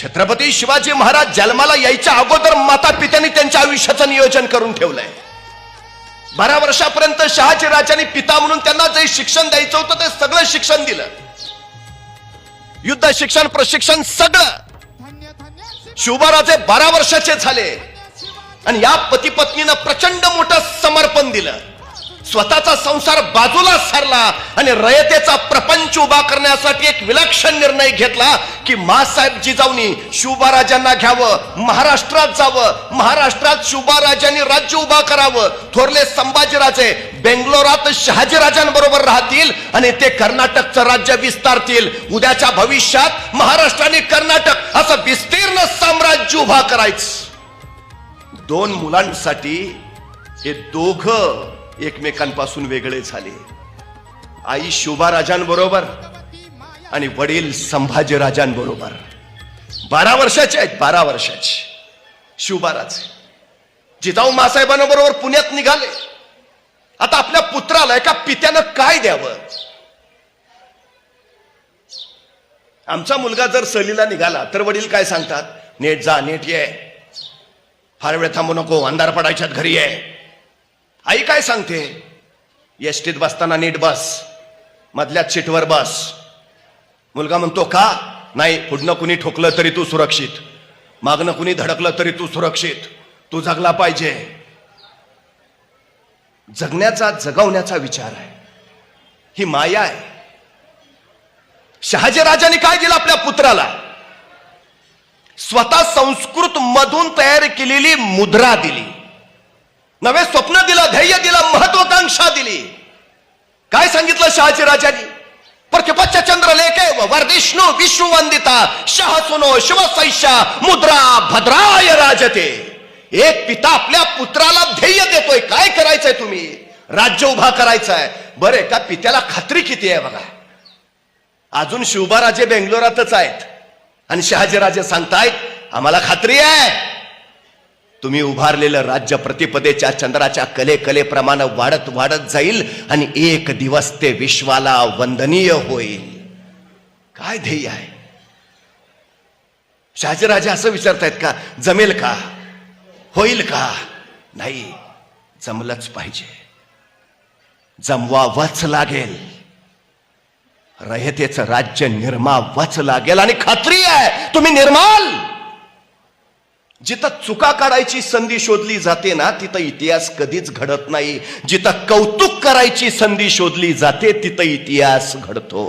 छत्रपती शिवाजी महाराज जन्माला यायच्या अगोदर माता पित्यांनी त्यांच्या आयुष्याचं नियोजन करून ठेवलंय. 12 वर्षापर्यंत शहाजी राजांनी पिता म्हणून त्यांना जे शिक्षण द्यायचं होतं ते सगळं शिक्षण दिलं. युद्ध शिक्षण, प्रशिक्षण सगळं. शिवबाराजे 12 वर्षाचे झाले आणि या पती पत्नीनं प्रचंड मोठं समर्पण दिलं. स्वतःचा संसार बाजूला सारला आणि रयतेचा प्रपंच उभा करण्यासाठी एक विलक्षण निर्णय घेतला की मासाहेब जिजाऊनी शिवबाराजांना घ्यावं, महाराष्ट्रात जावं, महाराष्ट्रात शिवबाराजांनी राज्य उभा करावं. थोरले संभाजीराजे बेंगलोरात शहाजीराजांबरोबर राहतील आणि ते कर्नाटकचं राज्य विस्तारतील. उद्याच्या भविष्यात महाराष्ट्र आणि कर्नाटक असं विस्तीर्ण साम्राज्य उभा करायचं. 2 मुलांसाठी हे दोघं एकमेकांपासून वेगळे झाले. आई शिवबाराजांबरोबर आणि वडील संभाजीराजांबरोबर. 12 वर्षाचे आहेत, 12 वर्षाचे शिवबाराजे. जिजाऊ मासाहेबांबरोबर पुण्यात निघाले. आता आपल्या पुत्राला एका पित्यानं काय द्यावं? आमचा मुलगा जर सहलीला निघाला तर वडील काय सांगतात? नीट जा, नीट ये, फार वेळ थांबू नको, अंधार पडायच्यात घरी ये. आई काय सांगते? एसटीत बसताना नीट बस, मधल्याच सीटवर बस. मुलगा म्हणतो का? नाही, पुढनं कुणी ठोकलं तरी तू सुरक्षित, मागणं कुणी धडकलं तरी तू सुरक्षित, तू जगला पाहिजे. जगण्याचा, जगवण्याचा विचार आहे, ही माया आहे. शहाजीराजांनी काय दिलं आपल्या पुत्राला? स्वतः संस्कृत मधून तयार केलेली मुद्रा दिली, नवे स्वप्न दिलं, ध्येय दिलं, महत्वाकांक्षा दिली. काय सांगितलं शहाजीराजांनी? प्रतिपच्च चंद्रलेखे वर्धिष्णू विष्णू वंदिता शह सुनो शिवसैषा मुद्रा भद्राय राजते. एक पिता आपल्या पुत्राला ध्येय देतोय. काय करायचंय तुम्ही? राज्य उभा करायचंय. बरे, का पित्याला खात्री किती आहे बघा. अजून शिवबाराजे बेंगलोरातच आहेत आणि शहाजीराजे सांगतायत आम्हाला खात्री आहे तुम्ही उभारलेलं राज्य प्रतिपदेच्या चंद्राच्या कलेप्रमाणे वाढत वाढत जाईल आणि एक दिवस ते विश्वाला वंदनीय होईल. काय ध्येय आहे? शहाजीराजे असं विचारतायत का जमेल का, होईल का? नाही, जमलंच पाहिजे, जमवावंच लागेल. रयतेचं राज्य निर्मावंच लागेल आणि खात्री आहे तुम्ही निर्माल. जिथं चुका काढायची संधी शोधली जाते ना तिथं इतिहास कधीच घडत नाही. जिथं कौतुक करायची संधी शोधली जाते तिथं इतिहास घडतो.